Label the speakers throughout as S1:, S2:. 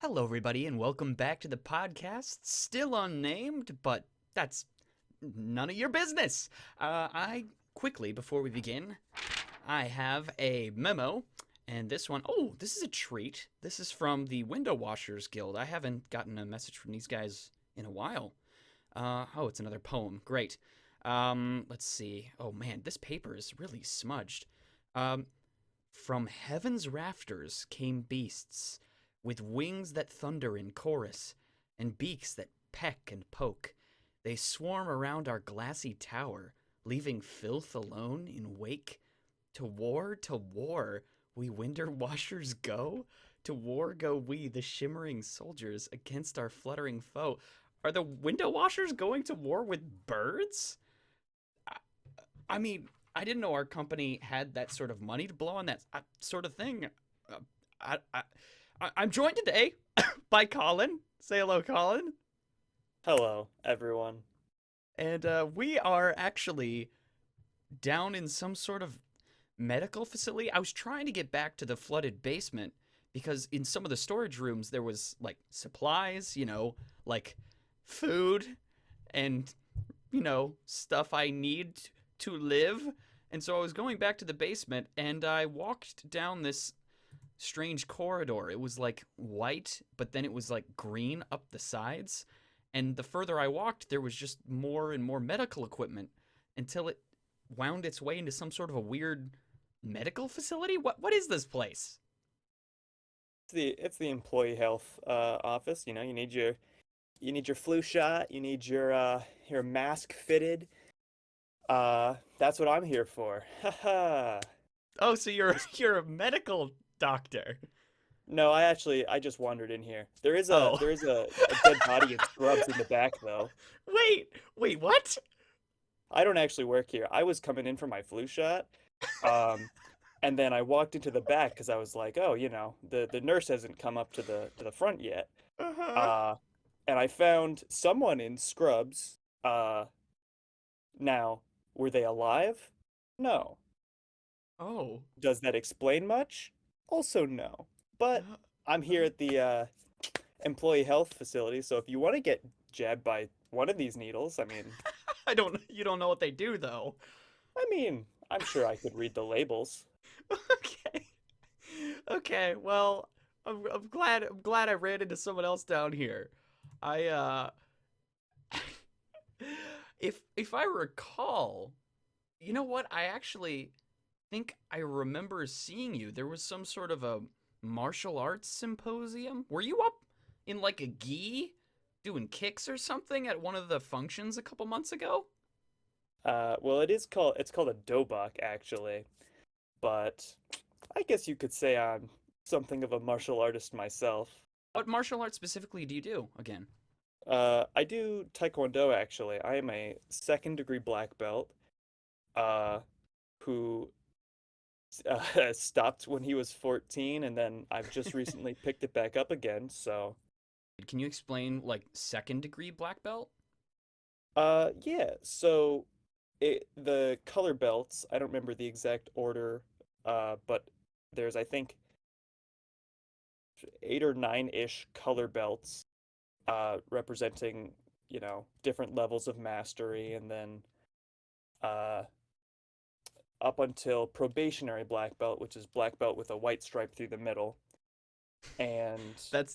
S1: Hello, everybody, and welcome back to the podcast. Still unnamed, but that's none of your business. Before we begin, I have a memo, and this is a treat. This is from the Window Washers Guild. I haven't gotten a message from these guys in a while. It's another poem. Great. Let's see. Oh man, this paper is really smudged. Um, from heaven's rafters came beasts, with wings that thunder in chorus, and beaks that peck and poke. They swarm around our glassy tower, leaving filth alone in wake. To war, we window washers go. To war go we, the shimmering soldiers, against our fluttering foe. Are the window washers going to war with birds? I, I mean, I didn't know our company had that sort of money to blow on that sort of thing. Uh, I, I, I'm joined today by Colin. Say hello, Colin.
S2: Hello, everyone.
S1: And we are actually down in some sort of medical facility. I was trying to get back to the flooded basement because in some of the storage rooms there was like supplies, like food and, stuff I need to live. And so I was going back to the basement and I walked down this strange corridor. It was like white, but then it was like green up the sides. And the further I walked, there was just more and more medical equipment until it wound its way into some sort of a weird medical facility. What is this place?
S2: It's the employee health office. You need your flu shot. You need your mask fitted. That's what I'm here for. Haha.
S1: Oh, so you're
S2: Just
S1: you're a medical doctor.
S2: no, I just wandered in here. There is a
S1: Oh.
S2: there is a dead body of scrubs in the back though.
S1: Wait, what?
S2: I don't actually work here. I was coming in for my flu shot. Um, and then I walked into the back because I was like, oh, the nurse hasn't come up to the front yet.
S1: Uh-huh.
S2: Uh, and I found someone in scrubs. Uh, Now, were they alive? No.
S1: Oh.
S2: Does that explain much? Also, no. But
S1: Uh,
S2: I'm here at the employee health facility, so if you want to get jabbed by one of these needles,
S1: I don't you don't know what they do though.
S2: I'm sure I could read the labels.
S1: Okay. Okay, well, I'm glad I ran into someone else down here. I if I recall, you know what? I actually think I remember seeing you. There was some sort of a martial arts symposium. Were you up in like a gi doing kicks or something at one of the functions a couple months ago?
S2: Well, it's called a dobok actually, but I guess you could say I'm something of a martial artist myself.
S1: What martial arts specifically do you do again?
S2: I do Taekwondo actually. I am a second degree black belt, uh, who stopped when he was 14, and then I've just recently picked it back up again. So,
S1: Can you explain like second degree black belt?
S2: yeah. So, the color belts. I don't remember the exact order, but there's I think 8 or 9-ish color belts, representing different levels of mastery, and then uh up until probationary black belt, which is black belt with a white stripe through the middle. And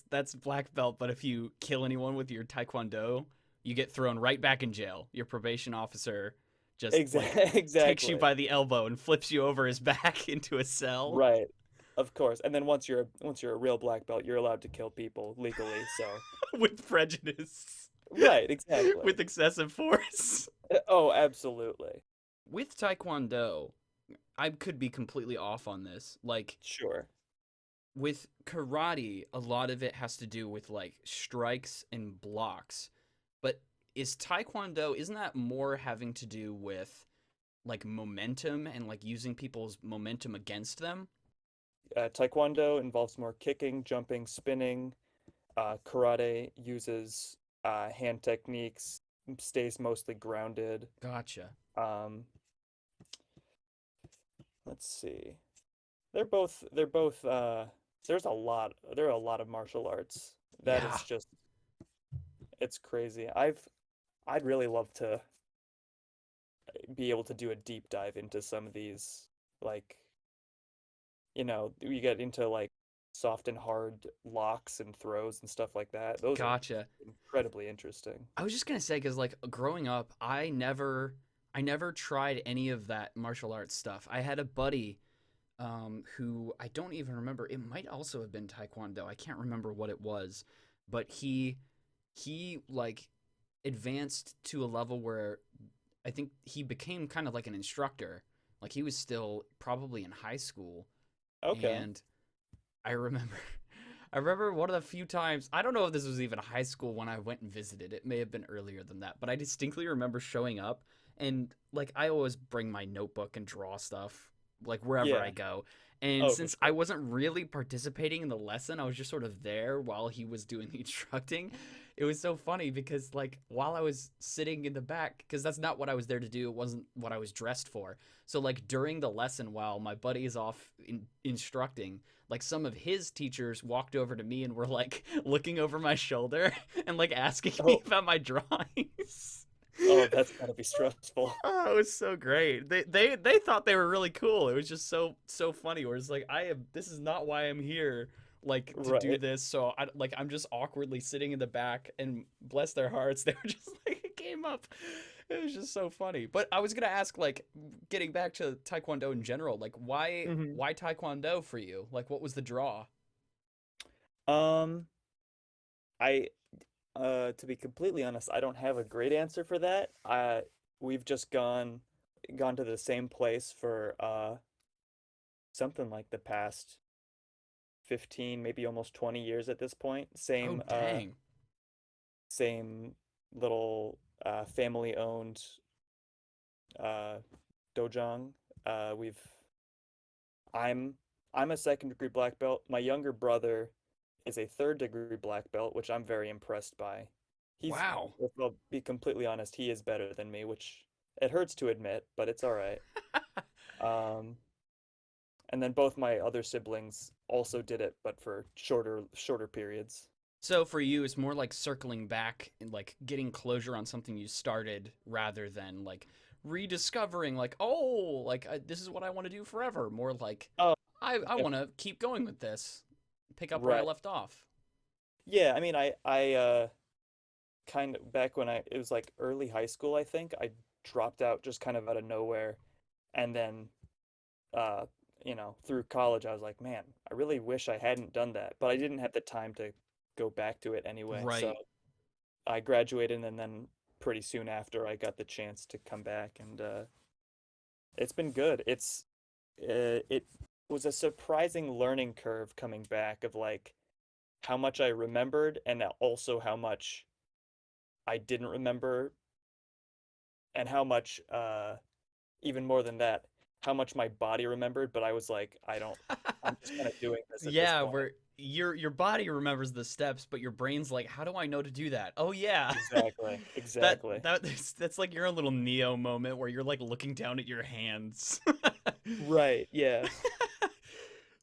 S1: That's black belt, but if you kill anyone with your taekwondo, you get thrown right back in jail. Your probation officer just like
S2: exactly,
S1: takes you
S2: exactly,
S1: by the elbow and flips you over his back into a cell
S2: right, of course. And then once you're a real black belt, you're allowed to kill people legally. So,
S1: with prejudice,
S2: right, exactly.
S1: with excessive force.
S2: Oh, absolutely.
S1: With taekwondo, I could be completely off on this. Like
S2: Sure.
S1: with karate, a lot of it has to do with like strikes and blocks. But is taekwondo, isn't that more having to do with like momentum and like using people's momentum against them?
S2: Taekwondo involves more kicking, jumping, spinning. Karate uses hand techniques, stays mostly grounded.
S1: Gotcha.
S2: Um, let's see. They're both there are a lot of martial arts. That
S1: Yeah,
S2: is just it's crazy. I'd really love to be able to do a deep dive into some of these, like, you get into like soft and hard locks and throws and stuff like that. Those are
S1: gotcha.
S2: incredibly interesting.
S1: I was just gonna say because like growing up, I never tried any of that martial arts stuff. I had a buddy who I don't even remember. It might also have been Taekwondo. I can't remember what it was, but he like advanced to a level where I think he became kind of like an instructor. Like he was still probably in high school,
S2: Okay.
S1: and I remember I remember one of the few times, I don't know if this was even high school when I went and visited. It may have been earlier than that, but I distinctly remember showing up and like I always bring my notebook and draw stuff like wherever I
S2: Yeah.
S1: go. And
S2: Oh, for
S1: since I
S2: sure.
S1: wasn't really participating in the lesson, I was just sort of there while he was doing the instructing. It was so funny because like while I was sitting in the back, because that's not what I was there to do, it wasn't what I was dressed for. So like during the lesson while my buddy is off instructing, like some of his teachers walked over to me and were like looking over my shoulder and like asking me
S2: Oh,
S1: about my drawings.
S2: oh, that's gotta be stressful.
S1: Oh, it was so great. They thought they were really cool. It was just so funny. Where it's like I am. This is not why I'm here. Like to do
S2: Right.
S1: this. So I like I'm just awkwardly sitting in the back, and bless their hearts, they were just like it came up. It was just so funny. But I was gonna ask, like, getting back to Taekwondo in general, like
S2: hmm
S1: why Taekwondo for you? Like, what was the draw?
S2: Um, I to be completely honest, I don't have a great answer for that. We've just gone to the same place for something like the past 15, maybe almost 20 years at this point.
S1: Oh dang!
S2: Same little family owned uh dojang. We've I'm I'm a second degree black belt. My younger brother is a third degree black belt, which I'm very impressed by. He's,
S1: Wow.
S2: if I'll be completely honest, he is better than me, which it hurts to admit, but it's all right. Um, and then both my other siblings also did it, but for shorter periods.
S1: So for you, it's more like circling back and like getting closure on something you started rather than like rediscovering like like this is what I want to do forever. More like
S2: Oh,
S1: I
S2: yeah,
S1: want to keep going with this, pick up where I
S2: right.
S1: left off.
S2: Yeah, I mean, I kind of back when it was like early high school, I think I dropped out just kind of out of nowhere, and then uh, through college, I was like, man, I really wish I hadn't done that, but I didn't have the time to go back to it anyway. So
S1: Right.
S2: I graduated, and then pretty soon after, I got the chance to come back, and it's been good. It was a surprising learning curve coming back of like how much I remembered, and also how much I didn't remember, and how much even more than that, how much my body remembered, but I was like, I don't, I'm just kind of doing this at this
S1: Yeah,
S2: point.
S1: where your body remembers the steps, but your brain's like, how do I know to do that? Oh yeah.
S2: Exactly. Exactly.
S1: That's like your own little Neo moment where you're like looking down at your hands.
S2: Right. Yeah.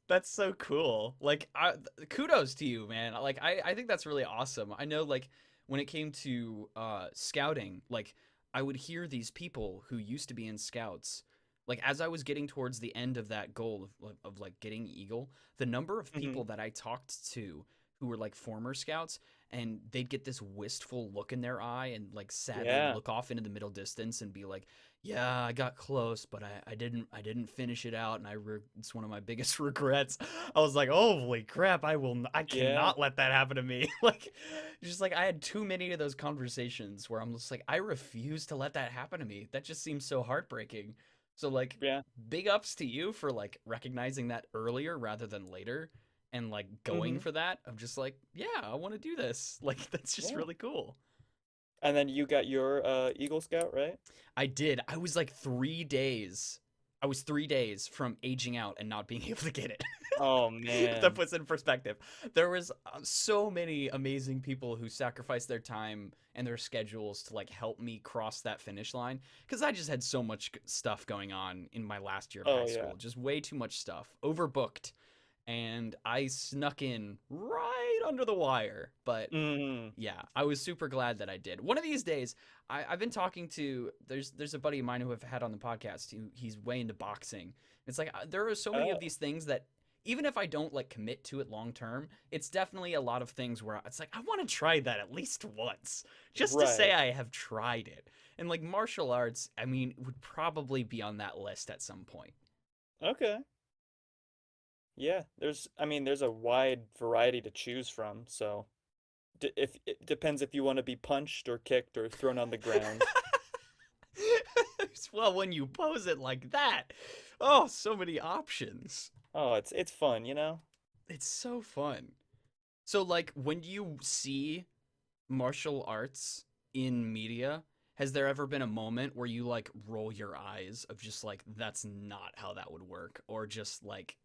S1: That's so cool. Like, kudos to you, man. Like, I think that's really awesome. I know, like, when it came to scouting, like, I would hear these people who used to be in scouts. Like, as I was getting towards the end of that goal of like getting Eagle, the number of
S2: hmm
S1: people that I talked to who were like former scouts, and they'd get this wistful look in their eye and like sadly
S2: Yeah.
S1: look off into the middle distance and be like, yeah, I got close, but I didn't finish it out, and it's one of my biggest regrets. I was like, holy crap, I
S2: Yeah.
S1: cannot let that happen to me. Like, just like I had too many of those conversations where I'm just like, I refuse to let that happen to me. That just seems so heartbreaking. So like,
S2: Yeah.
S1: big ups to you for like recognizing that earlier rather than later, and like going
S2: hmm
S1: for that. I'm just like, yeah, I want to do this. Like, that's just
S2: Yeah.
S1: really cool.
S2: And then you got your Eagle Scout, right?
S1: I did. I was like 3 days. I was 3 days from aging out and not being able to get it.
S2: Oh
S1: That
S2: man.
S1: puts it in perspective. There was so many amazing people who sacrificed their time and their schedules to like help me cross that finish line because I just had so much stuff going on in my last year of high
S2: Oh yeah.
S1: school. Just way too much stuff. Overbooked. and I snuck in right under the wire. But
S2: Mm.
S1: yeah, I was super glad that I did. One of these days, I've been talking to there's a buddy of mine who I've had on the podcast. He's way into boxing. It's like there are so many of
S2: Oh,
S1: these things that even if I don't like commit to it long term, it's definitely a lot of things where it's like I want to try that at least once, just to say
S2: right.
S1: I have tried it. And like martial arts, I mean, would probably be on that list at some point.
S2: Okay. Yeah, I mean, there's a wide variety to choose from, so d if it depends if you want to be punched or kicked or thrown on the ground.
S1: Well, when you pose it like that, oh, so many options.
S2: Oh, it's fun, you know?
S1: It's so fun. So, like, when you see martial arts in media, has there ever been a moment where you like roll your eyes of just like that's not how that would work, or just like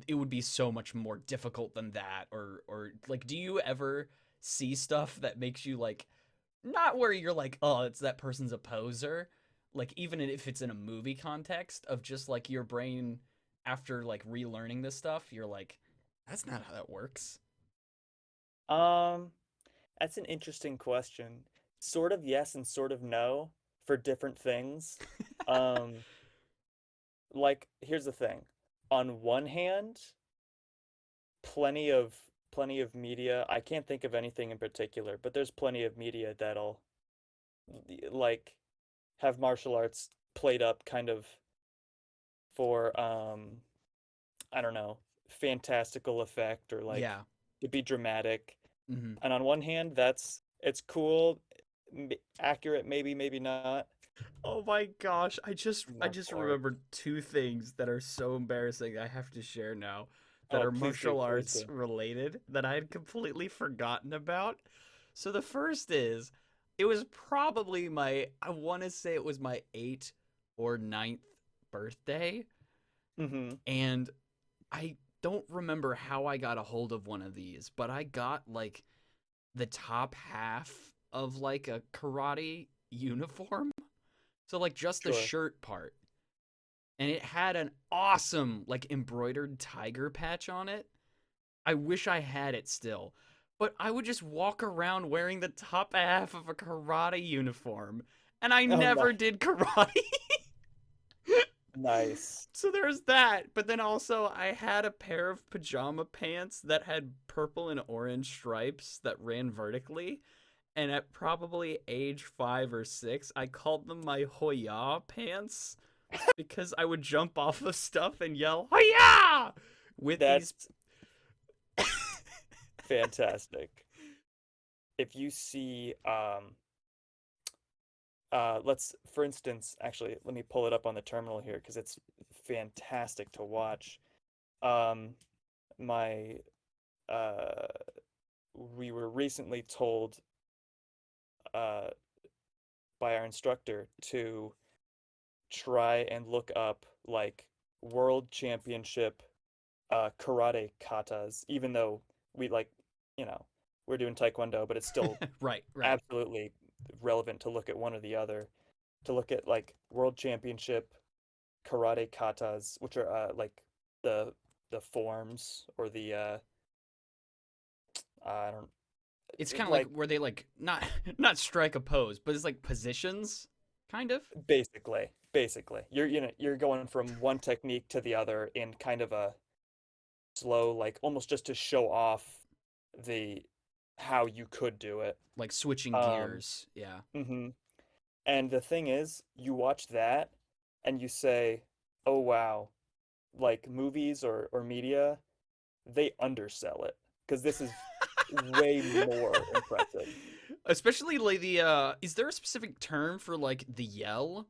S1: it would be so much more difficult than that, or like do you ever see stuff that makes you like not where you're like oh it's that person's a poser, like even if it's in a movie context of just like your brain after like relearning this stuff, you're like that's not how that works.
S2: Um, that's an interesting question. Sort of yes and sort of no for different things. Um, like here's the thing. On one hand, plenty of media. I can't think of anything in particular, but there's plenty of media that'll like have martial arts played up kind of for I don't know, fantastical effect or like
S1: Yeah.
S2: to be dramatic.
S1: Hmm.
S2: And on one hand, it's cool, accurate maybe, maybe not.
S1: Oh my gosh, I just
S2: Martial arts.
S1: remembered two things that are so embarrassing I have to share now that
S2: Oh,
S1: are
S2: please do,
S1: martial
S2: please
S1: arts
S2: do.
S1: related that I had completely forgotten about. So the first is it was probably my I want to say it was my 8th or ninth birthday,
S2: Mm-hmm.
S1: and I don't remember how I got a hold of one of these, but I got like the top half of like a karate uniform. So like just the
S2: Sure.
S1: shirt part, and it had an awesome like embroidered tiger patch on it. I wish I had it still. But I would just walk around wearing the top half of a karate uniform, and I
S2: Oh,
S1: never
S2: nice.
S1: did karate.
S2: Nice.
S1: So there's that. But then also, I had a pair of pajama pants that had purple and orange stripes that ran vertically. And at probably age 5 or 6, I called them my Hoya pants because I would jump off of stuff and yell "Hiya!" with these.
S2: That's fantastic. If you see let's for instance, actually, let me pull it up on the terminal here because it's fantastic to watch. Um, my uh, we were recently told uh, by our instructor to try and look up like world championship karate katas, even though we like, you know, we're doing Taekwondo, but it's still
S1: Right, right.
S2: absolutely relevant to look at one or the other. To look at like world championship karate katas, which are like the the forms or the I don't
S1: It's kind of like
S2: like
S1: where they like not not strike a pose, but it's like positions, kind of.
S2: basically you're going from one technique to the other in kind of a slow, like almost just to show off the how you could do it.
S1: Like switching
S2: Um,
S1: gears. Yeah.
S2: hmm And the thing is, you watch that and you say, "Oh wow," like movies or media, they undersell it because this is way more impressive.
S1: Especially like the is there a specific term for like the yell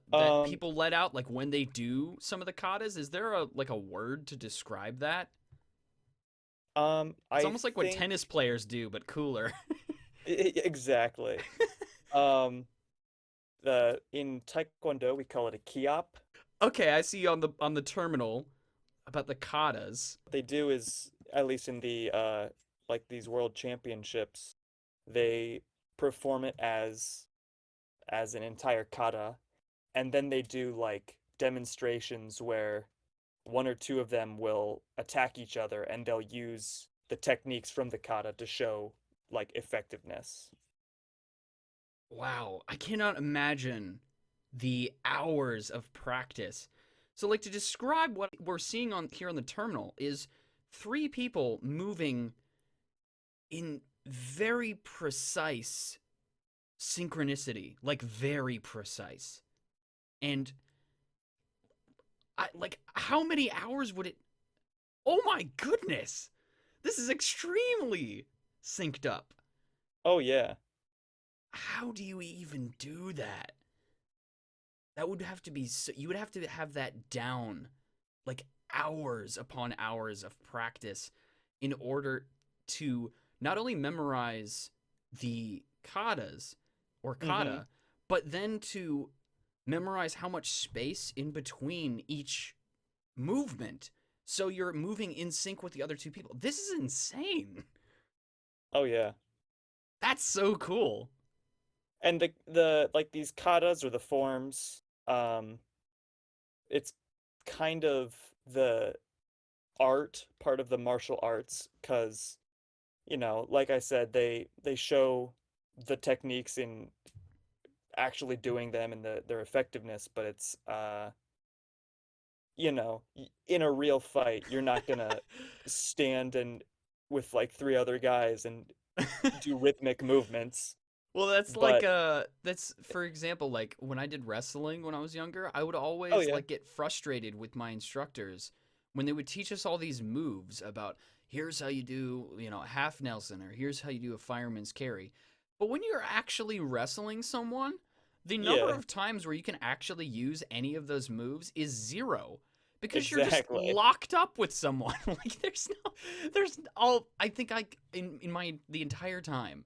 S1: that
S2: Um,
S1: people let out like when they do some of the katas? Is there a like a word to describe that? It's
S2: I
S1: almost like what
S2: think
S1: tennis players do, but cooler.
S2: exactly. Um, the in Taekwondo we call it a kiap.
S1: Okay, I see on the terminal about the katas.
S2: What they do is, at least in the like these world championships, they perform it as an entire kata, and then they do like demonstrations where one or two of them will attack each other and they'll use the techniques from the kata to show like effectiveness.
S1: Wow, I cannot imagine the hours of practice. So, like, to describe what we're seeing on here on the terminal is three people moving in very precise synchronicity, like very precise. And I like how many hours would it? Oh my goodness. This is extremely synced up.
S2: Oh yeah.
S1: How do you even do that? That would have to be so, you would have to have that down like hours upon hours of practice in order to not only memorize the katas or
S2: Mm-hmm.
S1: kata, but then to memorize how much space in between each movement so you're moving in sync with the other two people. This is insane.
S2: Oh yeah.
S1: That's so cool.
S2: And the like these katas or the forms, it's kind of the art part of the martial arts because like I said, they show the techniques in actually doing them and their effectiveness, but it's in a real fight, you're not gonna stand and with like three other guys and do rhythmic movements.
S1: Well, that's like
S2: But
S1: that's for example, like when I did wrestling when I was younger, I would
S2: oh
S1: always
S2: yeah,
S1: like get frustrated with my instructors when they would teach us all these moves about here's how you do, a half Nelson or here's how you do a fireman's carry. But when you're actually wrestling someone, the number
S2: yeah,
S1: of times where you can actually use any of those moves is zero because you're just
S2: exactly.
S1: locked up with someone. Like there's all I think I in my the entire time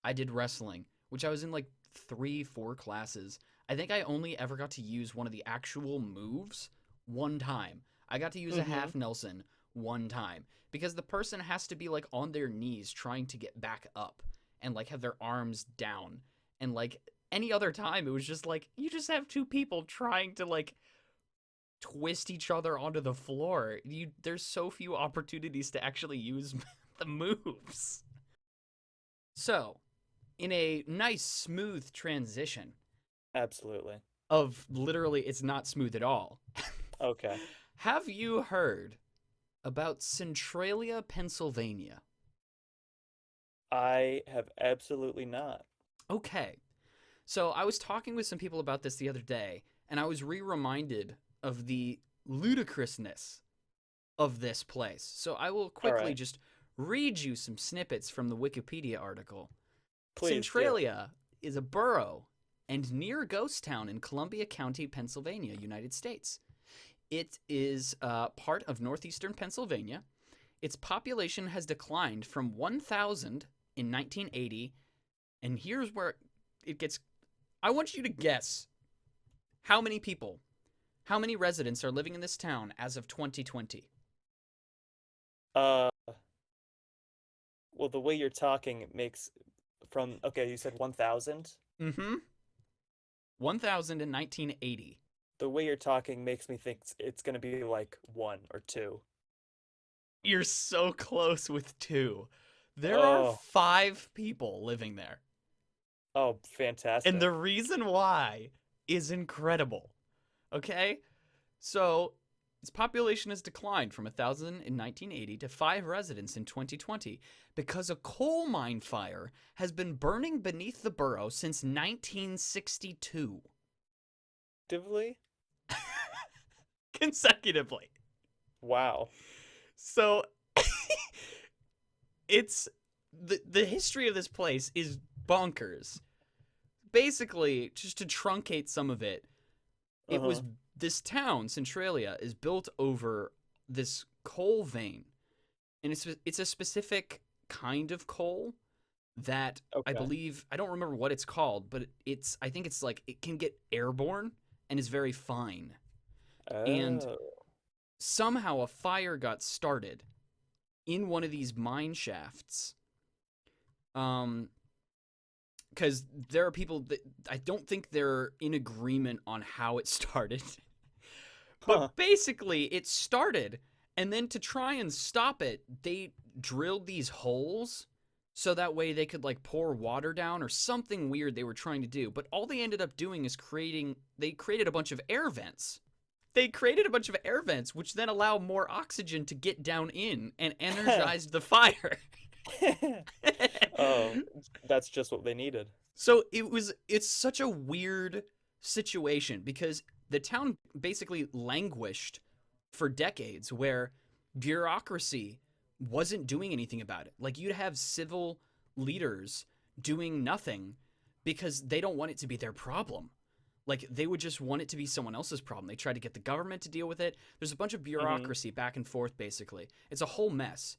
S1: I did wrestling, which I was in like 3, 4 classes. I think I only ever got to use one of the actual moves one time. I got to use a
S2: Mm-hmm.
S1: half Nelson one time because the person has to be like on their knees trying to get back up and like have their arms down. And like any other time, it was just like you just have two people trying to like twist each other onto the floor. There's so few opportunities to actually use the moves. So, in a nice smooth transition
S2: Absolutely.
S1: of literally it's not smooth at all.
S2: Okay.
S1: Have you heard about Centralia, Pennsylvania?
S2: I have absolutely not.
S1: Okay. So I was talking with some people about this the other day, and I was reminded of the ludicrousness of this place. So I will
S2: All
S1: quickly
S2: right.
S1: just read you some snippets from the Wikipedia article.
S2: Please do.
S1: Centralia is a borough and near ghost town in Columbia County, Pennsylvania, United States. It is part of northeastern Pennsylvania. Its population has declined from 1,000 in 1980, and here's where it gets. I want you to guess how many people, how many residents are living in this town as of 2020.
S2: Uh, well, the way you're talking it makes from okay, you said 1,000.
S1: Mm-hmm. 1,000 in 1980.
S2: The way you're talking makes me think it's gonna be like one or two.
S1: You're so close with two. There are
S2: Oh,
S1: 5 people living there.
S2: oh,
S1: And
S2: fantastic.
S1: the reason why is incredible. Okay? So, its population has declined from 1,000 in 1980 to 5 residents in 2020 because a coal mine fire has been burning beneath the borough since 1962
S2: Actively?
S1: consecutively.
S2: Wow.
S1: So, it's the history of this place is bonkers. Basically, just to truncate some of it, it was
S2: Uh-huh.
S1: this town, Centralia, is built over this coal vein, and it's a specific kind of coal that I
S2: Okay.
S1: believe I don't remember what it's called, but it's I think it's like it can get airborne and is very fine. And
S2: Oh,
S1: somehow a fire got started in one of these mine shafts. Um, because there are people that I don't think they're in agreement on how it started.
S2: Huh.
S1: But basically, it started, and then to try and stop it, they drilled these holes so that way they could like pour water down or something weird they were trying to do. But all they ended up doing is they created a bunch of air vents. They created a bunch of air vents, which then allow more oxygen to get down in and energized the fire.
S2: Oh, that's just what they needed.
S1: So it's such a weird situation because the town basically languished for decades where bureaucracy wasn't doing anything about it. Like you'd have civil leaders doing nothing because they don't want it to be their problem. Like they would just want it to be someone else's problem. They tried to get the government to deal with it. There's a bunch of
S2: Hmm.
S1: bureaucracy back and forth basically. It's a whole mess.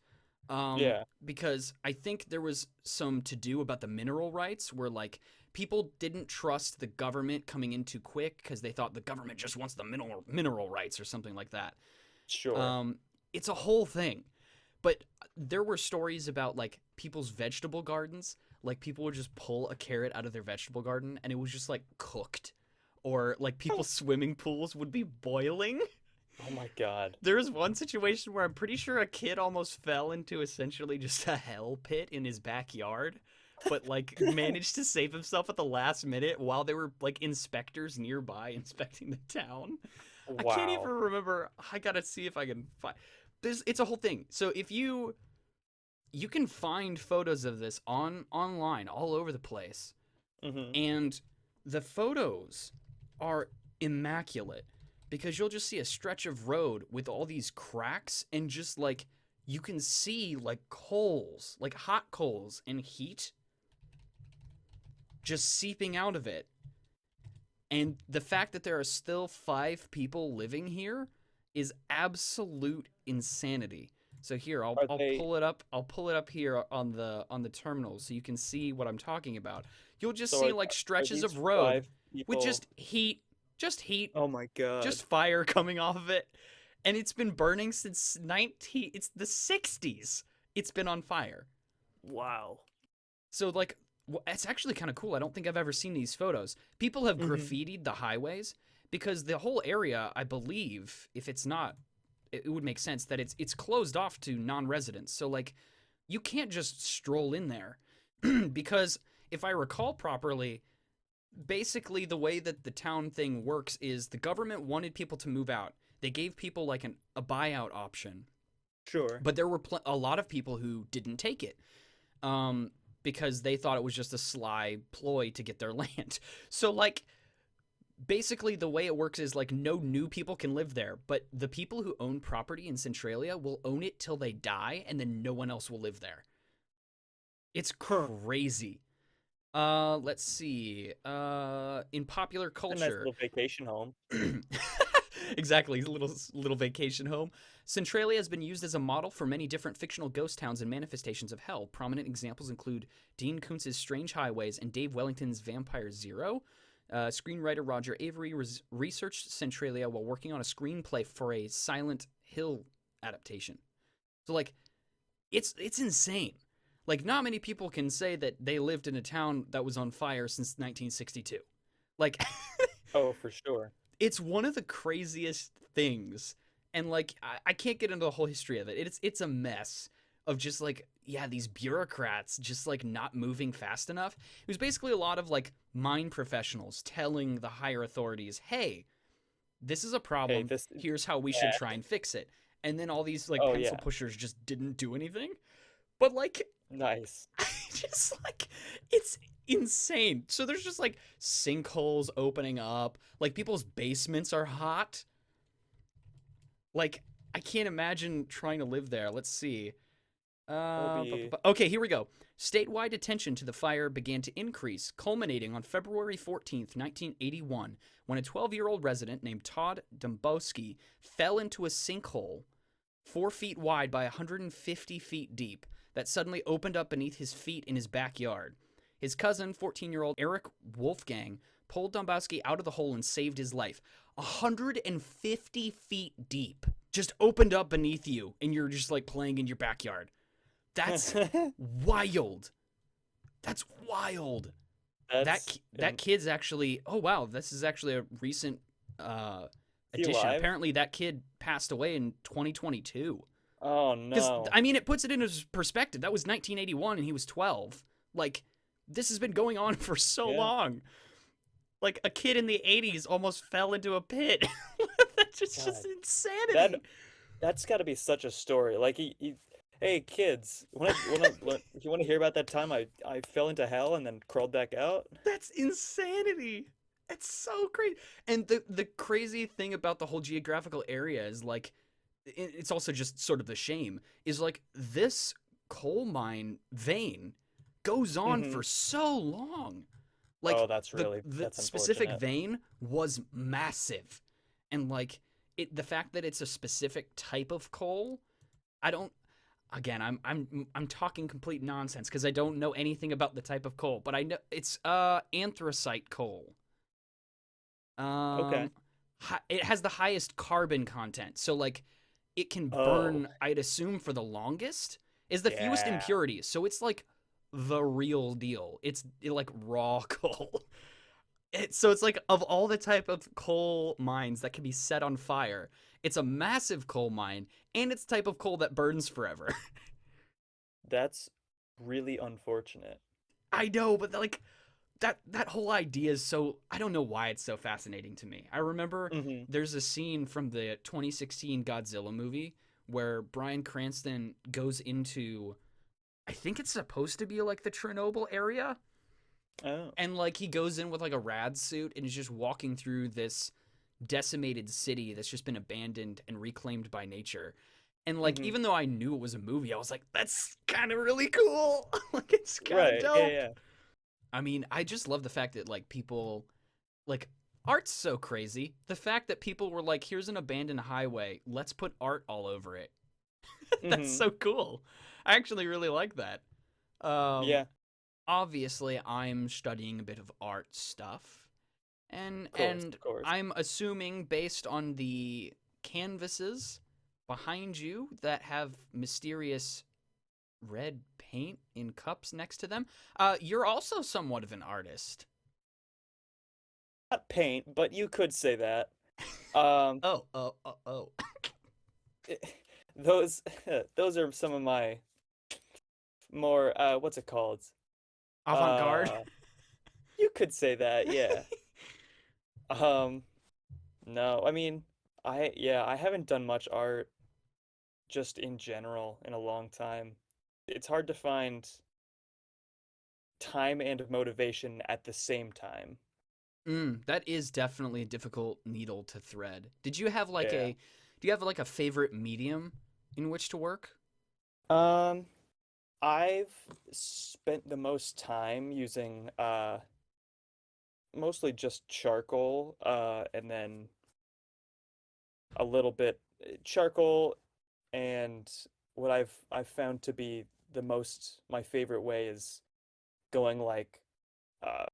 S2: Yeah,
S1: Because I think there was some to do about the mineral rights where like people didn't trust the government coming in too quick because they thought the government just wants the mineral rights or something like that.
S2: sure.
S1: Um, it's a whole thing. But there were stories about like people's vegetable gardens. Like people would just pull a carrot out of their vegetable garden and it was just like cooked. Or like people's swimming pools would be boiling.
S2: Oh my God.
S1: There was one situation where I'm pretty sure a kid almost fell into essentially just a hell pit in his backyard, but like managed to save himself at the last minute while there were like inspectors nearby inspecting the town. I can't even
S2: Wow.
S1: remember. I gotta see if I can find. It's a whole thing. So if you can find photos of this online all over the place,
S2: Hmm.
S1: and the photos are immaculate because you'll just see a stretch of road with all these cracks and just like you can see like coals, like hot coals and heat just seeping out of it. And the fact that there are still 5 people living here is absolute insanity. So here,
S2: Are
S1: I'll
S2: they
S1: pull it up. I'll pull it up here on the terminal so you can see what I'm talking about. You'll just
S2: so
S1: see like
S2: are
S1: stretches
S2: these
S1: of road
S2: five
S1: with
S2: people?
S1: just heat,
S2: Oh my God.
S1: just fire coming off of it. And it's been burning since 19 it's the 60s. It's been on fire.
S2: Wow.
S1: So like it's actually kind of cool. I don't think I've ever seen these photos. People have
S2: Hmm.
S1: graffitied the highways because the whole area, I believe, if it's not, it would make sense that it's closed off to non-residents. So like you can't just stroll in there because if I recall properly, basically the way that the town thing works is the government wanted people to move out. They gave people like a buyout option,
S2: Sure.
S1: but there were a lot of people who didn't take it. Um, because they thought it was just a sly ploy to get their land. So like basically the way it works is like no new people can live there, but the people who own property in Centralia will own it till they die and then no one else will live there. It's
S2: Huh.
S1: crazy. Let's see. In popular
S2: A nice
S1: culture,
S2: little vacation home.
S1: exactly, little vacation home. Centralia has been used as a model for many different fictional ghost towns and manifestations of hell. Prominent examples include Dean Koontz's Strange Highways and Dave Wellington's Vampire Zero. Screenwriter Roger Avery researched Centralia while working on a screenplay for a Silent Hill adaptation. So like, it's insane. Like, not many people can say that they lived in a town that was on fire since 1962. Like,
S2: Oh, for sure.
S1: it's one of the craziest things, and like I can't get into the whole history of it. It's a mess of just like yeah these bureaucrats just like not moving fast enough. It was basically a lot of like mine professionals telling the higher authorities, hey, this is a
S2: Hey,
S1: problem,
S2: this is
S1: here's how we should try
S2: bad.
S1: and fix it. And then all these like
S2: Oh
S1: pencil
S2: yeah.
S1: pushers just didn't do anything. But like
S2: Nice.
S1: just like it's insane. So there's just like sinkholes opening up, like people's basements are hot. Like I can't imagine trying to live there. Let's see.
S2: That'll be
S1: Okay, here we go. Statewide attention to the fire began to increase, culminating on February 14th, 1981, when a 12-year-old resident named Todd Dombrowski fell into a sinkhole 4 feet wide by 150 feet deep that suddenly opened up beneath his feet in his backyard. His cousin, 14-year-old Eric Wolfgang, pulled Dombrowski out of the hole and saved his life. 150 feet deep. Just opened up beneath you, and you're just like playing in your backyard. That's wild. That's wild.
S2: that's
S1: That kid's actually. Oh wow, this is actually a recent
S2: Is he
S1: edition.
S2: alive?
S1: Apparently, that kid passed away in 2022.
S2: Oh
S1: Because
S2: no.
S1: I mean, it puts it into perspective. That was 1981, and he was 12. Like, this has been going on for so
S2: Yeah.
S1: long. Like, a kid in the 80s almost fell into a pit. That's just
S2: God. That
S1: insanity.
S2: that's got to be such a story. Like hey kids, you want to hear about that time I fell into hell and then crawled back out?
S1: That's insanity. It's so crazy. And the crazy thing about the whole geographical area is like it's also just sort of the shame is like this coal mine vein goes on
S2: Mm-hmm.
S1: for so long.
S2: Oh,
S1: Like the
S2: that's
S1: specific
S2: unfortunate.
S1: vein was massive. And like the fact that it's a specific type of coal, I don't again, I'm talking complete nonsense because I don't know anything about the type of coal, but I know it's anthracite coal.
S2: Okay.
S1: Um, it has the highest carbon content, so like it can
S2: Oh,
S1: burn. I'd assume for the longest is the fewest
S2: yeah.
S1: impurities, so it's like the real deal. It's like raw coal. So it's like of all the type of coal mines that can be set on fire, it's a massive coal mine, and it's type of coal that burns forever.
S2: That's really unfortunate.
S1: I know, but like that whole idea is so I don't know why it's so fascinating to me. I remember
S2: Mm-hmm.
S1: there's a scene from the 2016 Godzilla movie where Bryan Cranston goes into I think it's supposed to be like the Chernobyl area
S2: Oh.
S1: and like he goes in with like a rad suit and is just walking through this decimated city that's just been abandoned and reclaimed by nature. And like
S2: Mm-hmm.
S1: even though I knew it was a movie, I was like that's kind of really cool. Like it's kind of
S2: Right. Yeah,
S1: dope.
S2: yeah.
S1: I mean, I just love the fact that like people like art's so crazy. The fact that people were like, "Here's an abandoned highway. Let's put art all over it." That's
S2: Mm-hmm.
S1: so cool. I actually really like that. Um,
S2: Yeah,
S1: obviously, I'm studying a bit of art stuff, and
S2: of course,
S1: and
S2: of course.
S1: I'm assuming based on the canvases behind you that have mysterious red paint in cups next to them, you're also somewhat of an artist.
S2: Not paint, but you could say that. Um,
S1: Oh.
S2: those those are some of my more what's it called?
S1: Avant-garde.
S2: Uh, you could say that, yeah. Um, no, I mean, I haven't done much art just in general in a long time. It's hard to find time and motivation at the same time.
S1: That is definitely a difficult needle to thread.
S2: Yeah.
S1: Do you have like a favorite medium in which to work?
S2: Um, I've spent the most time using mostly just charcoal, and then a little bit charcoal, and what I've found to be my favorite way is going like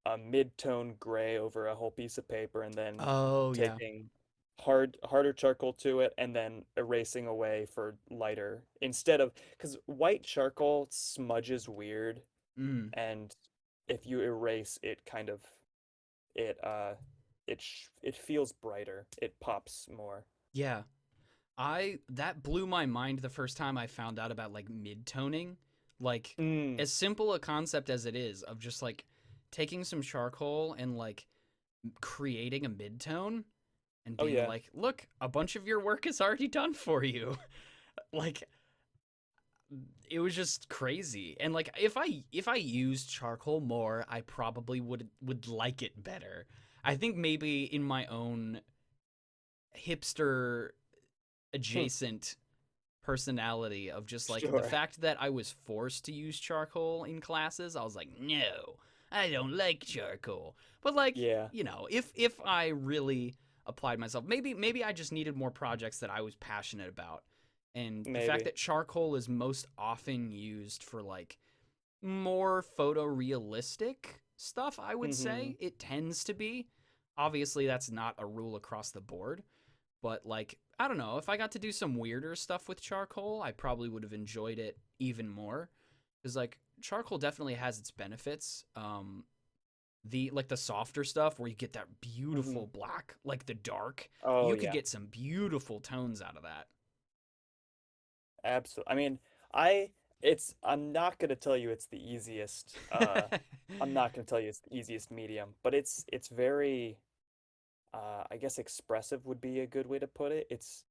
S2: a mid-tone gray over a whole piece of paper and then
S1: Oh yeah.
S2: taking harder charcoal to it and then erasing away for lighter instead of because white charcoal smudges weird
S1: Mm,
S2: and if you erase it it it feels brighter. It pops more.
S1: yeah. I that blew my mind the first time I found out about like mid-toning. Like
S2: Mm.
S1: as simple a concept as it is of just like taking some charcoal and like creating a mid-tone and
S2: Oh
S1: being
S2: yeah.
S1: like, "Look, a bunch of your work is already done for you." Like it was just crazy. And like if I used charcoal more, I probably would like it better. I think maybe in my own hipster
S2: Hmm.
S1: adjacent personality of just like the
S2: Sure.
S1: fact that I was forced to use charcoal in classes, I was like, "No, I don't like charcoal." But like,
S2: Yeah,
S1: if I really applied myself, maybe I just needed more projects that I was passionate about. And the fact
S2: maybe.
S1: that charcoal is most often used for like more photorealistic stuff, I would
S2: Mm-hmm.
S1: say it tends to be. Obviously, that's not a rule across the board, but like I don't know, if I got to do some weirder stuff with charcoal, I probably would have enjoyed it even more. Because like charcoal definitely has its benefits. The like the softer stuff where you get that
S2: Hmm.
S1: beautiful black, like the dark,
S2: Oh
S1: you could
S2: yeah,
S1: get some beautiful tones out of that.
S2: absolutely. I mean, I I'm not gonna tell you it's the easiest. I'm not gonna tell you it's the easiest medium, but it's very I guess expressive would be a good way to put it. It's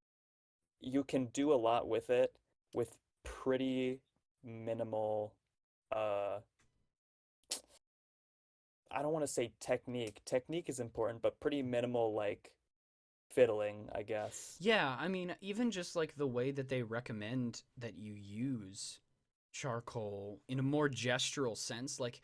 S2: you can do a lot with it with pretty minimal uh I don't want to say technique. Technique is important, but pretty minimal like fiddling, I guess.
S1: Yeah, I mean, even just like the way that they recommend that you use charcoal in a more gestural sense, like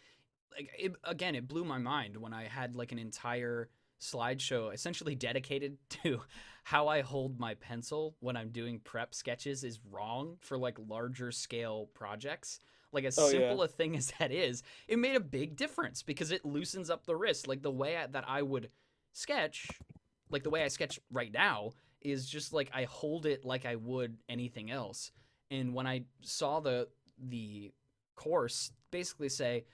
S1: it, again, it blew my mind when I had like an entire slideshow essentially dedicated to how I hold my pencil when I'm doing prep sketches is wrong for like larger scale projects. Like as
S2: Oh yeah.
S1: simple a thing as that is, it made a big difference because it loosens up the wrist. Like the way that I would sketch, like the way I sketch right now is just like I hold it like I would anything else. And when I saw the course basically say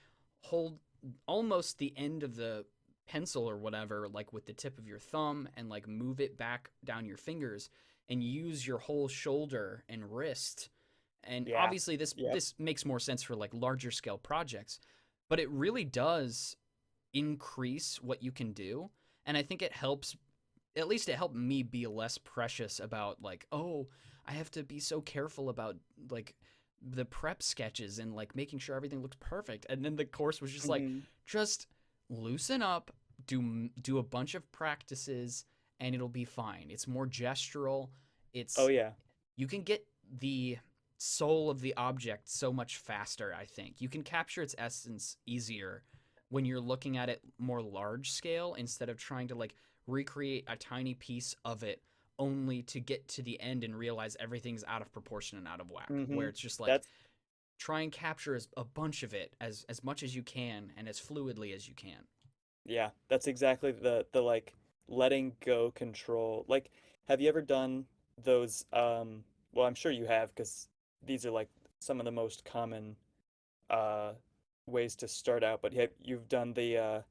S1: hold almost the end of the pencil or whatever like with the tip of your thumb and like move it back down your fingers and use your whole shoulder and wrist, and
S2: Yeah.
S1: obviously this
S2: Yep.
S1: this makes more sense for like larger scale projects, but it really does increase what you can do. And I think it helps, at least it helped me be less precious about like, oh, I have to be so careful about like the prep sketches and like making sure everything looks perfect. And then the course was just like,
S2: Hmm.
S1: just loosen up, do a bunch of practices, and it'll be fine. It's more gestural.
S2: Oh
S1: It's
S2: yeah.
S1: you can get the soul of the object so much faster. I think you can capture its essence easier when you're looking at it more large scale instead of trying to like recreate a tiny piece of it only to get to the end and realize everything's out of proportion and out of whack,
S2: Hmm.
S1: where it's just like
S2: That's
S1: try and capture a bunch of it as much as you can and as fluidly as you can.
S2: yeah, that's exactly the like letting go control. Like, have you ever done those well, I'm sure you have because these are like some of the most common uh ways to start out, but you've done the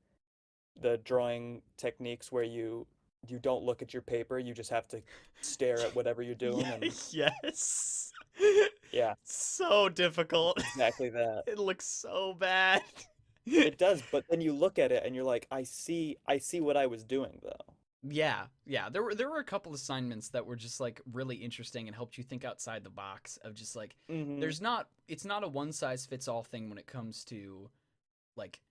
S2: drawing techniques where you don't look at your paper, you just have to stare at whatever you're
S1: Yeah,
S2: doing and
S1: yes.
S2: yeah,
S1: So
S2: it's
S1: difficult.
S2: exactly that.
S1: It looks so bad.
S2: It does, but then you look at it and you're like, I see what I was doing though.
S1: Yeah, yeah. There were a couple assignments that were just like really interesting and helped you think outside the box of just like
S2: Hmm.
S1: there's not it's not a one size fits all thing when it comes to like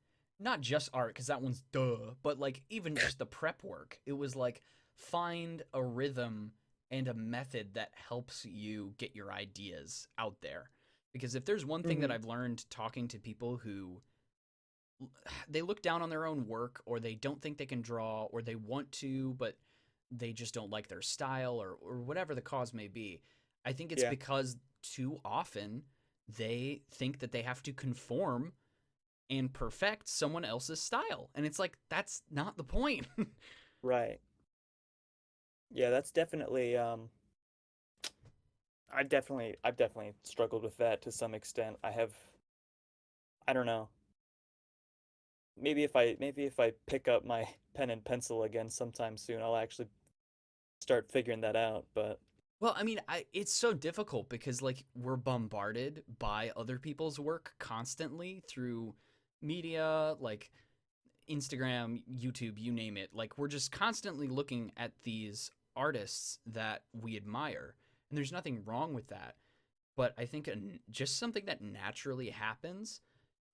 S1: not just art cuz that one's duh, but like even just the prep work. It was like find a rhythm and a method that helps you get your ideas out there. Because if there's one thing that
S2: Hmm.
S1: I've learned talking to people who they look down on their own work or they don't think they can draw or they want to but they just don't like their style or whatever the cause may be. I think it's
S2: Yeah.
S1: because too often they think that they have to conform and perfect someone else's style. And it's like that's not the point.
S2: Right. Yeah, that's definitely I've definitely struggled with that to some extent. I don't know. Maybe if I pick up my pen and pencil again sometime soon, I'll actually start figuring that out, but
S1: Well, I mean, it's so difficult because like we're bombarded by other people's work constantly through media, like Instagram, YouTube, you name it. Like we're just constantly looking at these artists that we admire. And there's nothing wrong with that. But I think just something that naturally happens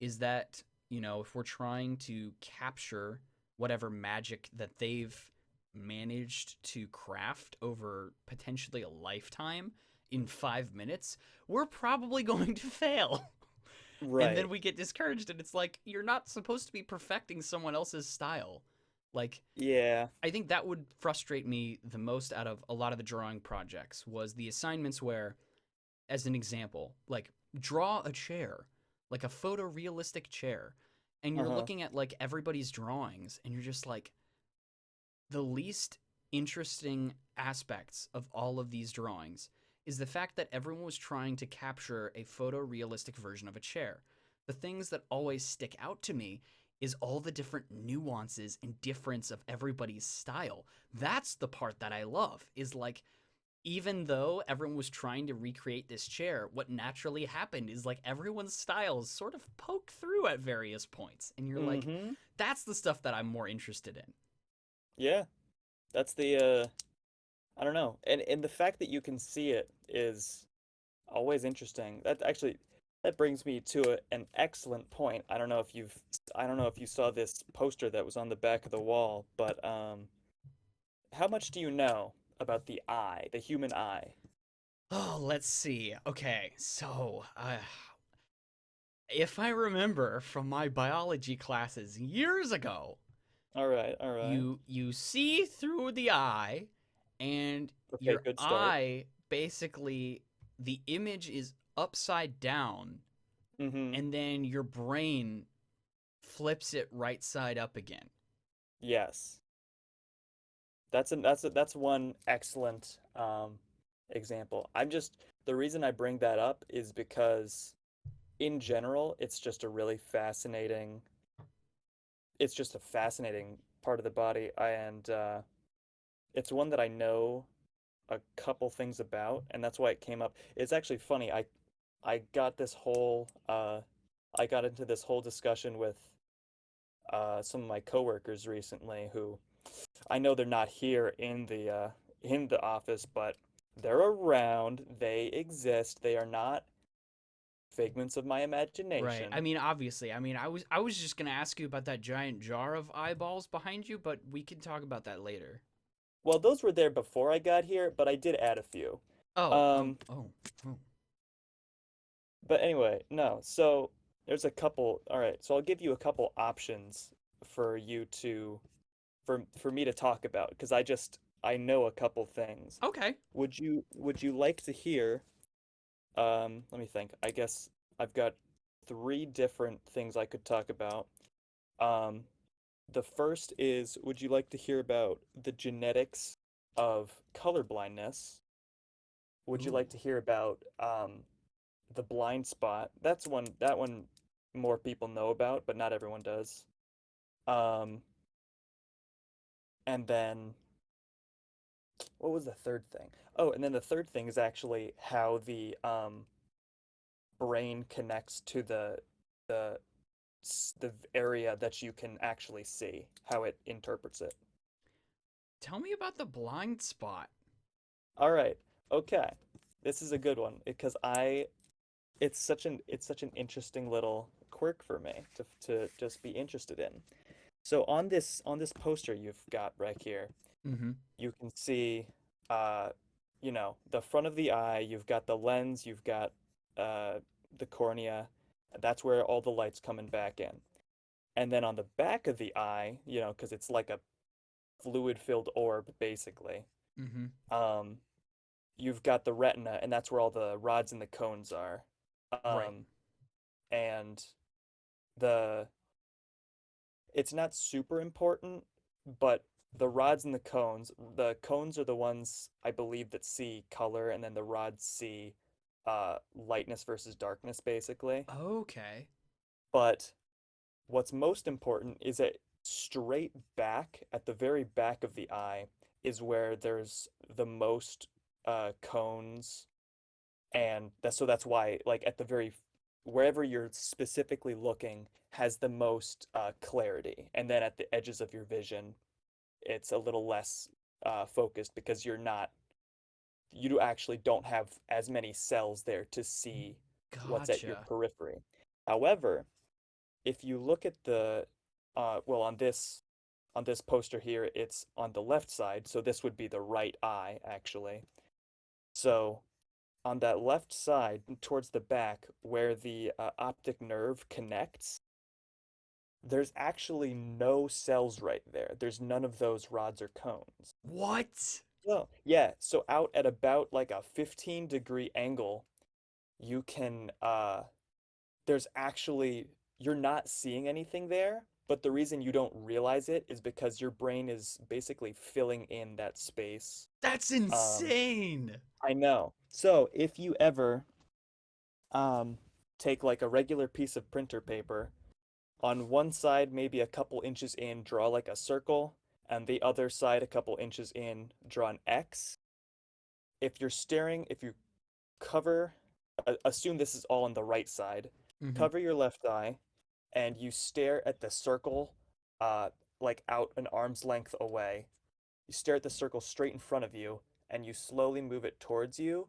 S1: is that, if we're trying to capture whatever magic that they've managed to craft over potentially a lifetime in 5 minutes, we're probably going to fail. And then
S2: right.
S1: we get discouraged and it's like you're not supposed to be perfecting someone else's style. Like
S2: Yeah.
S1: I think that would frustrate me the most out of a lot of the drawing projects was the assignments where, as an example, like draw a chair, like a photorealistic chair, and you're
S2: Uh-huh.
S1: looking at like everybody's drawings and you're just like the least interesting aspects of all of these drawings is the fact that everyone was trying to capture a photorealistic version of a chair. The things that always stick out to me is all the different nuances and difference of everybody's style. That's the part that I love. Is like even though everyone was trying to recreate this chair, what naturally happened is like everyone's styles sort of poke through at various points. And you're like,
S2: Mm-hmm.
S1: that's the stuff that I'm more interested in.
S2: Yeah, that's the I don't know. And the fact that you can see it is always interesting. That actually that brings me to an excellent point. I don't know if you saw this poster that was on the back of the wall, but how much do you know about the eye, the human eye?
S1: Oh, let's see. Okay, so if I remember from my biology classes years ago,
S2: All right, all right.
S1: you see through the eye, and
S2: Okay,
S1: your
S2: good start.
S1: eye basically the image is upside down,
S2: Mm-hmm.
S1: and then your brain flips it right side up again.
S2: Yes. That's one excellent example. The reason I bring that up is because in general, it's just a fascinating part of the body, and it's one that I know a couple things about, and that's why it came up. It's actually funny. I got this whole I got into this whole discussion with some of my coworkers recently who I know they're not here in the office, but they're around. They exist. They are not figments of my
S1: Right. I
S2: imagination.
S1: mean, obviously. I mean, I was just gonna ask you about that giant jar of eyeballs behind you, but we can talk about that later.
S2: Well, those were there before I got here, but I did add a few.
S1: Oh,
S2: Um,
S1: oh.
S2: but anyway, no. So there's a couple. All right, so I'll give you a couple options for you to for me to talk about because I know a couple things.
S1: Okay.
S2: Would you like to hear let me think. I guess I've got three different things I could talk about. Um, the first is, would you like to hear about the genetics of color blindness? Would you
S1: Ooh.
S2: like to hear about the blind spot? That one more people know about, but not everyone does. Um, and then what was the third thing? Oh, and then the third thing is actually how the brain connects to the the area that you can actually see, how it interprets it.
S1: Tell me about the blind spot.
S2: All right. Okay. This is a good one because I it's such an interesting little quirk for me to just be interested in. So on this poster you've got right here,
S1: Mm-hmm.
S2: you can see uh you know, the front of the eye, you've got the lens, you've got uh the cornea. That's where all the light's coming back in. And then on the back of the eye, you know, because it's like a fluid-filled orb, basically.
S1: Mm-hmm.
S2: Um, you've got the retina, and that's where all the rods and the cones are.
S1: Right.
S2: Um, and the it's not super important, but the cones are the ones I believe that see color, and then the rods see lightness versus darkness, basically.
S1: Okay.
S2: But what's most important is that straight back at the very back of the eye is where there's the most cones, and that's why like at the very wherever you're specifically looking has the most clarity, and then at the edges of your vision it's a little less focused because you actually don't have as many cells there to see what's at your
S1: Gotcha.
S2: periphery. However, if you look at the well on this poster here, it's on the left side, so this would be the right eye actually. So on that left side towards the back where the optic nerve connects, there's actually no cells right there. There's none of those rods or cones.
S1: What?
S2: So yeah, so out at about like a 15-degree angle, you can there's actually you're not seeing anything there, but the reason you don't realize it is because your brain is basically filling in that space.
S1: That's
S2: Um,
S1: insane.
S2: I know. So if you ever um take like a regular piece of printer paper On one side, maybe a couple inches in, draw like a circle, and the other side, a couple inches in, draw an X. If you cover, assume this is all on the right side,
S1: Mm-hmm.
S2: cover your left eye, and you stare at the circle, uh, like out an arm's length away. You stare at the circle straight in front of you, and you slowly move it towards you.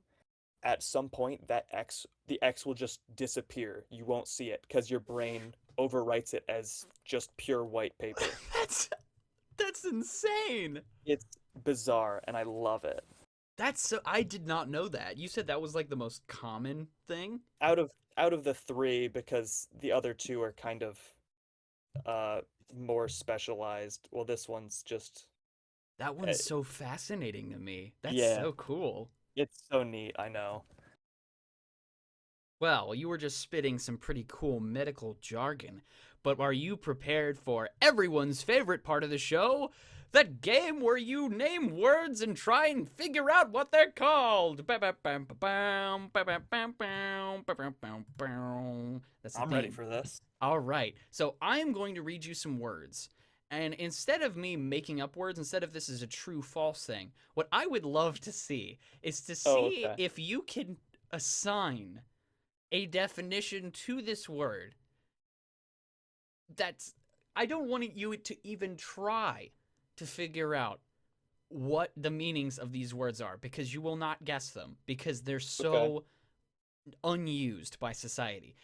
S2: At some point, the X will just disappear. You won't see it because your brain overwrites it as just pure white paper.
S1: that's that's insane.
S2: It's bizarre, and I love it.
S1: That's so. I did not know that. You said that was like the most common thing.
S2: Out of the three, because the other two are kind of uh more specialized. Well, this one's just
S1: That
S2: uh,
S1: one's so fascinating to me. That's
S2: yeah,
S1: so cool.
S2: it's so neat. I know.
S1: Well, you were just spitting some pretty cool medical jargon, but are you prepared for everyone's favorite part of the show? That game where you name words and try and figure out what they're called. That's the
S2: I'm ready
S1: theme.
S2: for this.
S1: All right. So I am going to read you some words. And instead of me making up words, instead of this is a true false thing, what I would love to see is to
S2: Oh,
S1: see
S2: okay.
S1: if you can assign a definition to this word that's I don't want you to even try to figure out what the meanings of these words are because you will not guess them because they're
S2: Okay.
S1: so unused by society.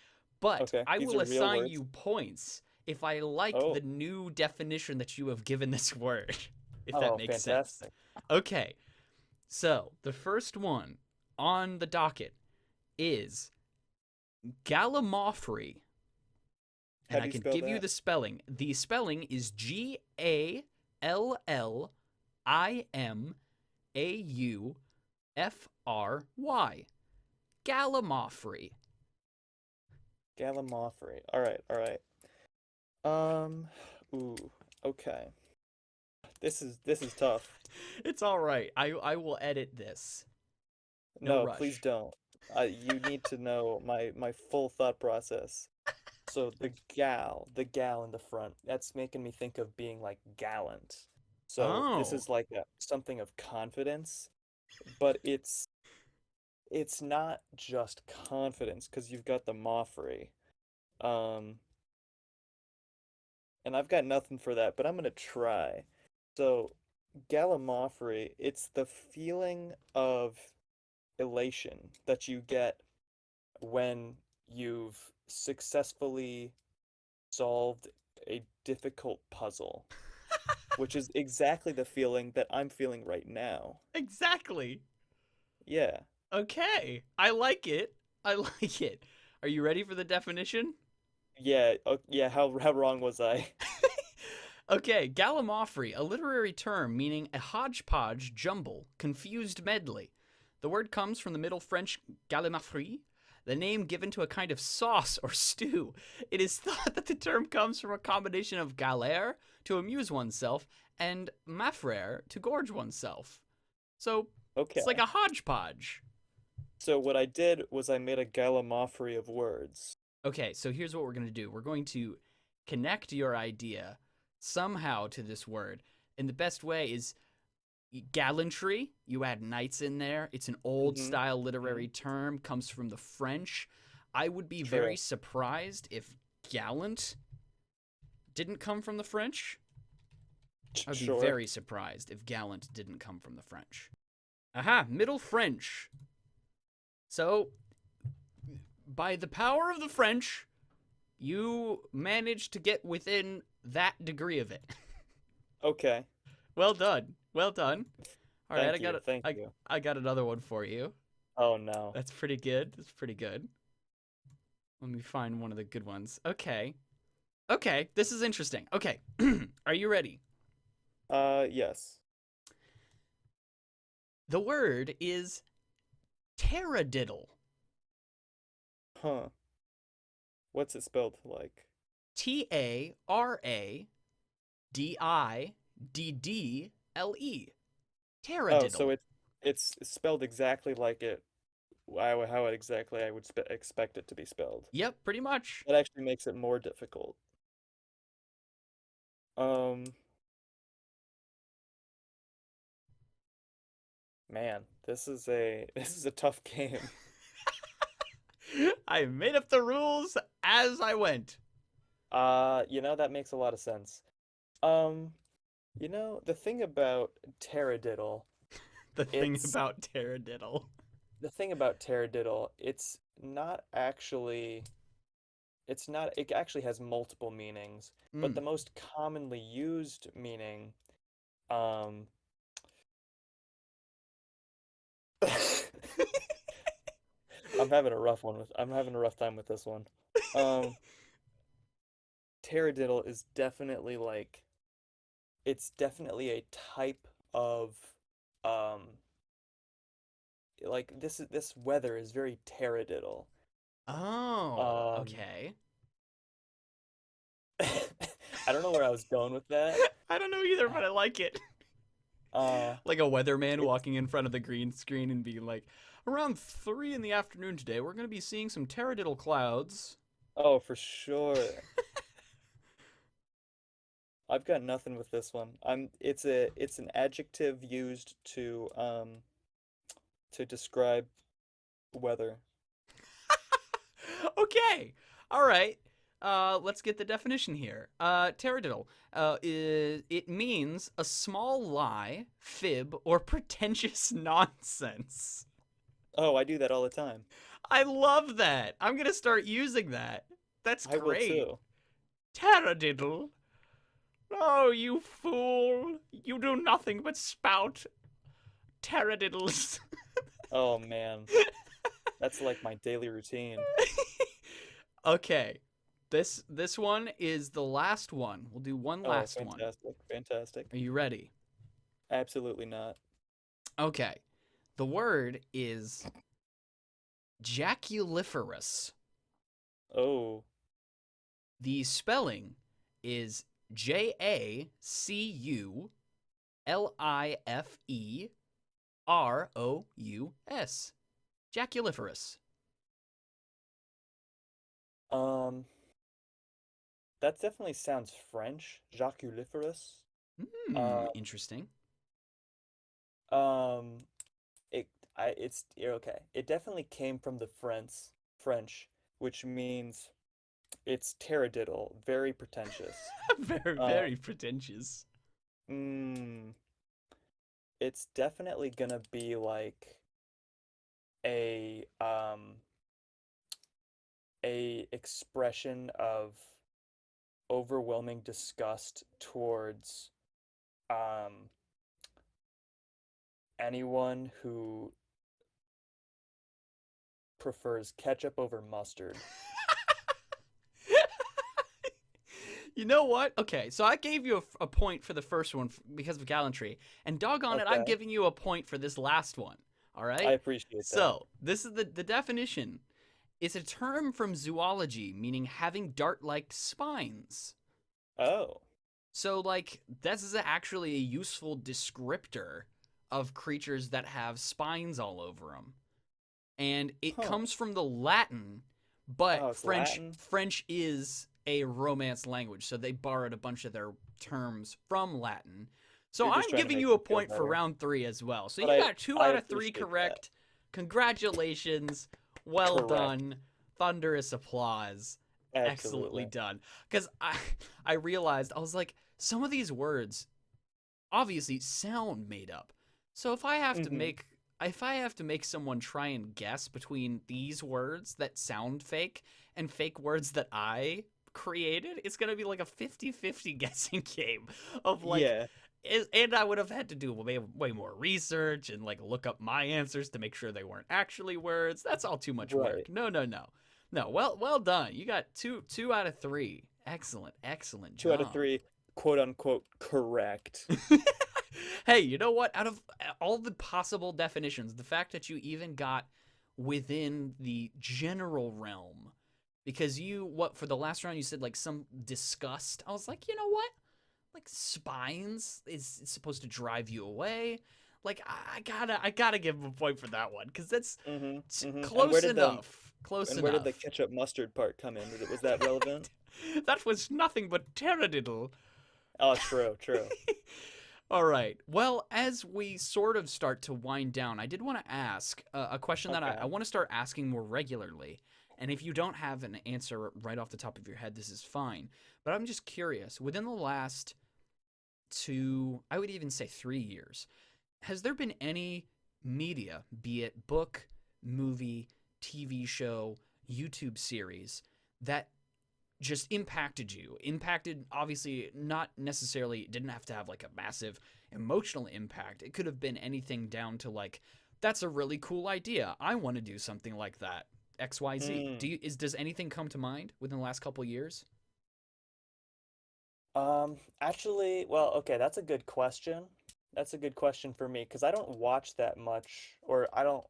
S1: But
S2: Okay.
S1: I
S2: These
S1: will
S2: are real
S1: assign
S2: words.
S1: you points if I like the
S2: Oh.
S1: new definition that you have given this word, if that
S2: Oh,
S1: makes sense.
S2: fantastic.
S1: Okay, so the first one on the docket is gallimaufry.
S2: How
S1: And
S2: do
S1: I
S2: you
S1: can
S2: spell
S1: give you
S2: that?
S1: the spelling. The spelling is Gallimaufry. Gallimaufry.
S2: Gallimaufry. All right, all right. Um, ooh, okay. This is tough.
S1: It's all right. I will edit this. No
S2: No, please
S1: rush.
S2: don't. You need to know my full thought process. So the gal in the front, that's making me think of being like gallant. So this
S1: Oh,
S2: is like something of confidence, but it's not just confidence because you've got the Moffrey. Um, and I've got nothing for that, but I'm gonna try. So Gallimaufry, it's the feeling of elation that you get when you've successfully solved a difficult puzzle, which is exactly the feeling that I'm feeling right now.
S1: exactly.
S2: Yeah.
S1: Okay. I like it. I like it. Are you ready for the definition?
S2: Yeah, yeah, how wrong was I?
S1: Okay, gallimaufry, a literary term meaning a hodgepodge, jumble, confused medley. The word comes from the Middle French galimafry, the name given to a kind of sauce or stew. It is thought that the term comes from a combination of galère, to amuse oneself, and mafrère, to gorge oneself. So it's like
S2: Okay.
S1: a hodgepodge.
S2: So what I did was I made a gallimaufry of words.
S1: Okay, so here's what we're going to do. We're going to connect your idea somehow to this word. And the best way is gallantry. You add knights in there. It's an old
S2: Mm-hmm.
S1: style
S2: Mm-hmm.
S1: literary term, comes from the French. I would be very
S2: True.
S1: surprised if gallant didn't come from the French. I would be
S2: Sure.
S1: very surprised if gallant didn't come from the French. Aha, Middle French. So, by the power of the French, you managed to get within that degree of it.
S2: Okay.
S1: Well done. Well done. All right,
S2: Thank you. Thank
S1: I
S2: you.
S1: I got another one for you.
S2: Oh no.
S1: That's pretty good. That's pretty good. Let me find one of the good ones. Okay. Okay, this is interesting. Okay. Are you ready?
S2: Yes.
S1: The word is taradiddle.
S2: Huh. What's it spelled like?
S1: Taradiddle.
S2: Oh, so
S1: Taradiddle.
S2: it's spelled exactly like it how it exactly I would expect it to be spelled.
S1: Yep, pretty much.
S2: That actually makes it more difficult. Um, man, this is a tough game.
S1: I made up the rules as I went.
S2: That makes a lot of sense. Um, the thing about taradiddle,
S1: The thing
S2: it's
S1: about Taekwondo.
S2: the thing about taradiddle, not actually it's not it actually has multiple meanings, but
S1: Mm.
S2: the most commonly used meaning, um I'm having a rough time with this one. Um, taradiddle is definitely it's definitely a type of um this weather is very taradiddle.
S1: Oh,
S2: Um,
S1: okay.
S2: I don't know where I was going with that.
S1: I don't know either, but I like it.
S2: Uh,
S1: Like a weatherman
S2: it's
S1: walking in front of the green screen and being like, around 3 in the afternoon today, we're going to be seeing some taradiddle clouds.
S2: Oh, for sure. I've got nothing with this one. It's an adjective used to describe weather.
S1: Okay. All right. Let's get the definition here. Taradiddle. It means a small lie, fib, or pretentious nonsense.
S2: Oh, I do that all the time.
S1: I love that. I'm gonna start using that. That's
S2: I will
S1: great.
S2: too.
S1: Taradiddle. Oh, you fool! You do nothing but spout taradiddles.
S2: Oh man, that's like my daily routine.
S1: Okay, this one is the last one. We'll do one
S2: Oh,
S1: last one.
S2: fantastic, fantastic.
S1: Are you ready?
S2: Absolutely not.
S1: Okay. The word is jaculiferous.
S2: Oh,
S1: The spelling is Jaculiferous. Jaculiferous.
S2: um, that definitely sounds French. Jaculiferous.
S1: Hmm,
S2: Uh,
S1: interesting.
S2: um, it, you're okay. It definitely came from the French, which means it's taradiddle, very pretentious.
S1: Very,
S2: Uh,
S1: very pretentious.
S2: mm, it's definitely gonna be like a um a expression of overwhelming disgust towards um anyone who prefers ketchup over mustard.
S1: You know what? Okay, so I gave you a point for the first one because of gallantry, and doggone it, I'm
S2: Okay,
S1: giving you a point for this last one. All
S2: I
S1: right?
S2: appreciate that.
S1: So, this is the definition. It's a term from zoology meaning having dart like spines.
S2: Oh,
S1: So, like, this is actually a useful descriptor of creatures that have spines all over them. And it
S2: huh.
S1: comes from the Latin, but
S2: Oh, it's Latin.
S1: French is a Romance language, so they borrowed a bunch of their terms from Latin. So
S2: You're just
S1: I'm
S2: trying to
S1: giving
S2: make
S1: you a
S2: me feel
S1: point for
S2: better.
S1: round 3 as well. So
S2: But
S1: you got 2
S2: I
S1: out of 3
S2: appreciate that.
S1: correct. Congratulations. Well
S2: Correct.
S1: done. Thunderous applause. Excellently
S2: Absolutely.
S1: done. Cuz I realized I was like some of these words obviously sound made up. So
S2: Mm-hmm.
S1: if I have to make someone try and guess between these words that sound fake and fake words that I created, it's going to be like a 50-50 guessing game of like
S2: Yeah,
S1: and I would have had to do way more research and like look up my answers to make sure they weren't actually words. That's all too much
S2: right.
S1: work. No, no, no. No, well done. You got two out of 3. Excellent
S2: Two out of
S1: job.
S2: three, quote unquote, correct.
S1: Hey, you know what? Out of all the possible definitions, the fact that you even got within the general realm, because you, what, for the last round, you said like some disgust. I was like, you know what? Like spines is supposed to drive you away. Like I gotta give him a point for that one because that's
S2: Mm-hmm. Mm-hmm.
S1: close enough. Close
S2: And where did the
S1: enough.
S2: ketchup mustard part come in? Was that relevant?
S1: That was nothing but taradiddle.
S2: Oh, true, true.
S1: All right. Well, as we sort of start to wind down, I did want to ask a question that I
S2: Okay.
S1: want to start asking more regularly. And if you don't have an answer right off the top of your head, this is fine. But I'm just curious within the last two, I would even say 3 years, has there been any media, be it book, movie, TV show, YouTube series, that just impacted you? Impacted, obviously, not necessarily, it didn't have to have like a massive emotional impact. It could have been anything down to like, that's a really cool idea. I want to do something like that. XYZ.
S2: Hmm.
S1: Does anything come to mind within the last couple years?
S2: Actually, well, okay, that's a good question. That's a good question for me because I don't watch that much, or I don't,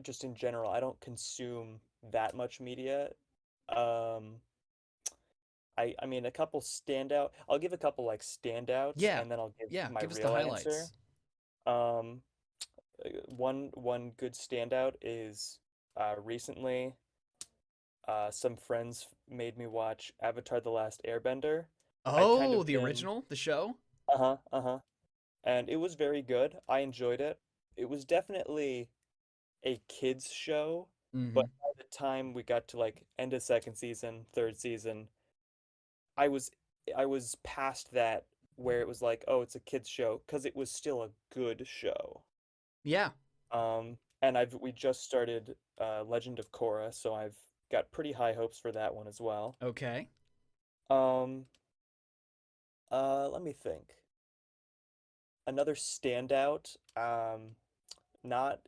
S2: just in general, I don't consume that much media. Um, I mean, a couple standout. I'll give a couple like standouts,
S1: Yeah.
S2: and then I'll give
S1: Yeah.
S2: my
S1: Give us the
S2: real answer.
S1: highlights.
S2: Um, one good standout is recently, some friends made me watch Avatar: The Last Airbender. I'd kind
S1: Oh,
S2: of
S1: the
S2: been,
S1: original, the show?
S2: uh-huh, uh-huh, and it was very good. I enjoyed it. It was definitely a kids show,
S1: Mm
S2: but
S1: hmm.
S2: by the time we got to like end of second season, third season, I was I was past that where it was like, oh, it's a kids show because it was still a good show.
S1: Yeah.
S2: And we just started Legend of Korra, so I've got pretty high hopes for that one as well.
S1: Okay.
S2: Um, let me think. Another standout, not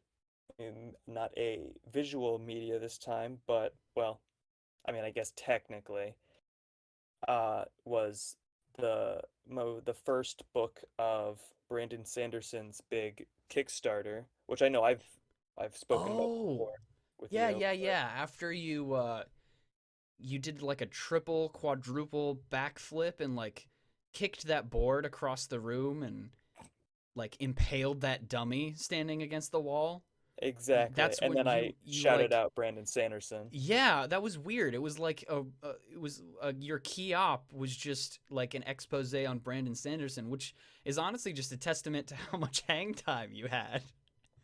S2: not a visual media this time, but well, I mean, I guess technically, was the first book of Brandon Sanderson's big Kickstarter, which I know I've spoken about
S1: Oh,
S2: before with
S1: yeah,
S2: you,
S1: yeah,
S2: but
S1: yeah. After you did like a triple, quadruple backflip and like kicked that board across the room and like impaled that dummy standing against the wall.
S2: exactly.
S1: That's
S2: And
S1: when
S2: then I
S1: you
S2: shouted
S1: like
S2: out Brandon Sanderson.
S1: yeah, that was weird. It was like it was your key op was just like an expose on Brandon Sanderson, which is honestly just a testament to how much hang time you had.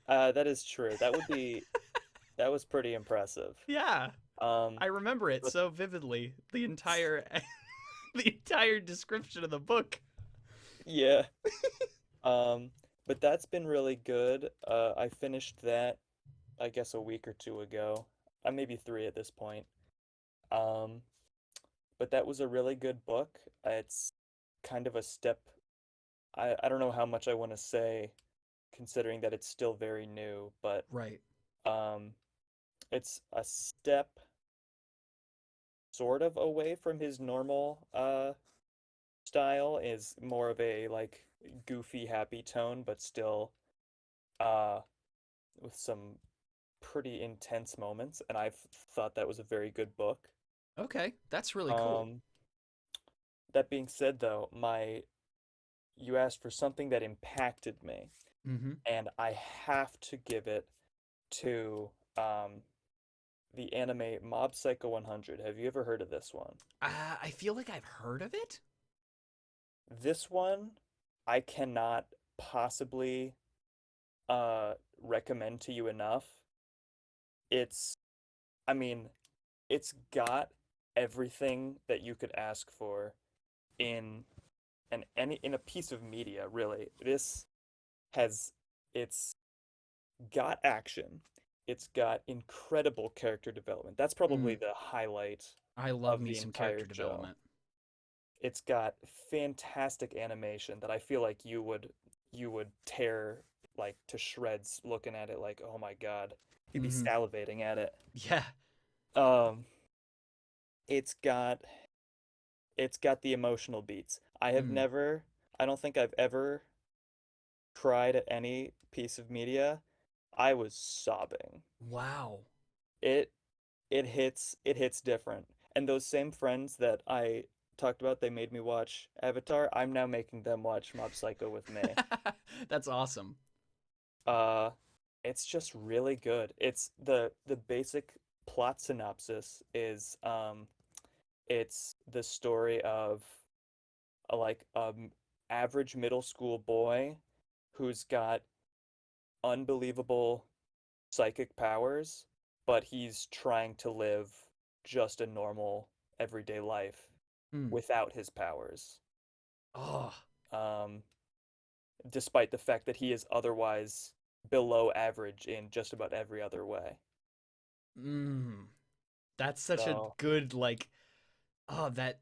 S2: That is true. That was pretty impressive.
S1: Yeah,
S2: Um,
S1: I remember it
S2: but
S1: so vividly. The entire the entire description of the book.
S2: yeah. Um, but that's been really good. I finished that, I guess, a week or two ago. Maybe three at this point. Um, but that was a really good book. It's kind of a step. I don't know how much I want to say, considering that it's still very new, but
S1: Right.
S2: um, it's a step sort of away from his normal style. Is more of a like goofy, happy tone, but still uh with some pretty intense moments, and I've thought that was a very good book.
S1: Okay, that's really cool.
S2: Um, that being said, though, my you asked for something that impacted me,
S1: Mm-hmm.
S2: and I have to give it to the anime Mob Psycho 100. Have you ever heard of this one?
S1: I feel like I've heard of it.
S2: This one I cannot possibly recommend to you enough. It's, I mean, it's got everything that you could ask for in in a piece of media, really. This has it's got action. It's got incredible character development. That's probably
S1: Mm,
S2: the highlight
S1: I love
S2: of
S1: me
S2: the
S1: some
S2: entire
S1: character
S2: show.
S1: development.
S2: It's got fantastic animation that I feel like you would tear like to shreds looking at it like, "Oh my God." You'd be
S1: Mm-hmm.
S2: salivating at it.
S1: Yeah.
S2: Um it's got it's got the emotional beats.
S1: Mm.
S2: I don't think I've ever cried at any piece of media. I was sobbing.
S1: Wow.
S2: It it hits different. And those same friends that I talked about, they made me watch Avatar. I'm now making them watch Mob Psycho with me.
S1: That's awesome.
S2: Uh, it's just really good. It's the basic plot synopsis is it's the story of like average middle school boy who's got unbelievable psychic powers, but he's trying to live just a normal everyday life
S1: Mm.
S2: without his powers.
S1: Oh.
S2: Um, Despite the fact that he is otherwise below average in just about every other way.
S1: Mm. That's such a
S2: So,
S1: good like oh that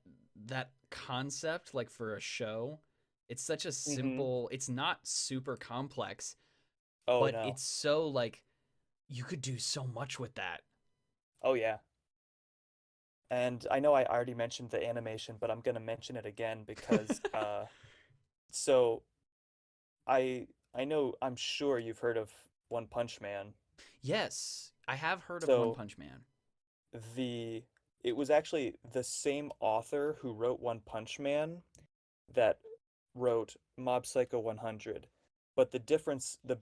S1: concept like for a show. It's such a
S2: hmm.
S1: simple, it's not super complex,
S2: Oh
S1: but
S2: no.
S1: it's so like you could do so much with that.
S2: Oh yeah. And I know I already mentioned the animation, but I'm gonna mention it again because so I know I'm sure you've heard of One Punch Man.
S1: Yes, I have heard of One
S2: So
S1: Punch Man.
S2: the it was actually the same author who wrote One Punch Man that wrote Mob Psycho 100. But the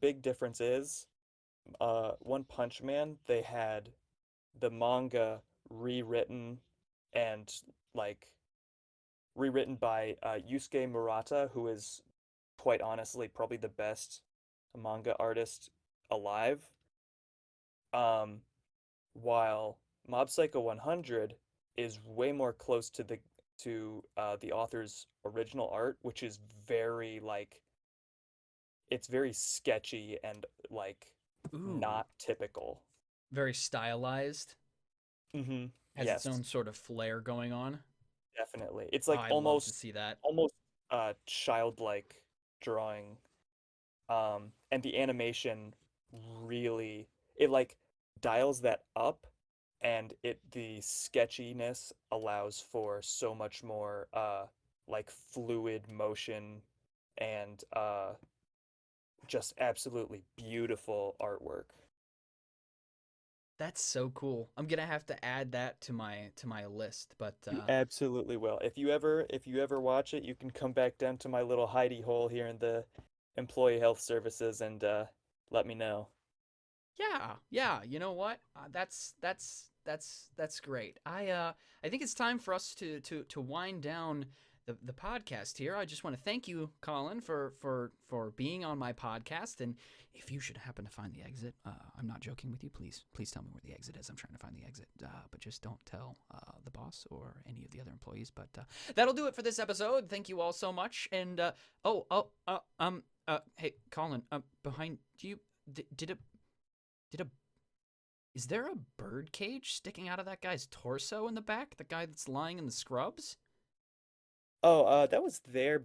S2: big difference is, One Punch Man, they had the manga rewritten and like rewritten by Yusuke Murata, who is quite honestly probably the best manga artist alive. Um, while Mob Psycho 100 is way more close to the author's original art, which is very like it's very sketchy and like
S1: Ooh,
S2: not typical.
S1: very stylized, has its
S2: Yes,
S1: own sort of flair going on.
S2: definitely. It's
S1: Oh,
S2: like
S1: I love to
S2: almost
S1: see that.
S2: almost childlike drawing. And the animation really it like dials that up, and the sketchiness allows for so much more like fluid motion and just absolutely beautiful artwork.
S1: That's so cool. I'm gonna have to add that to my list. But
S2: You absolutely will. If you ever watch it, you can come back down to my little hidey hole here in the employee health services and let me know.
S1: yeah, yeah. You know what? That's great. I think it's time for us to wind down the podcast here. I just want to thank you, Colin, for being on my podcast. And if you should happen to find the exit, I'm not joking with you. Please tell me where the exit is. I'm trying to find the exit, but just don't tell the boss or any of the other employees. But that'll do it for this episode. Thank you all so much. And hey, Colin, behind you, did it did a is there a bird cage sticking out of that guy's torso in the back? The guy that's lying in the scrubs?
S2: Oh, that was there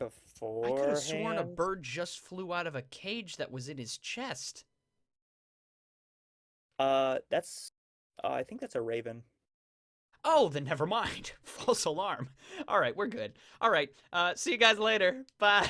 S1: I could have sworn a
S2: beforehand.
S1: bird just flew out of a cage that was in his chest.
S2: That's I think that's a raven.
S1: Oh, then never mind. False alarm. All right, we're good. All right, see you guys later. Bye.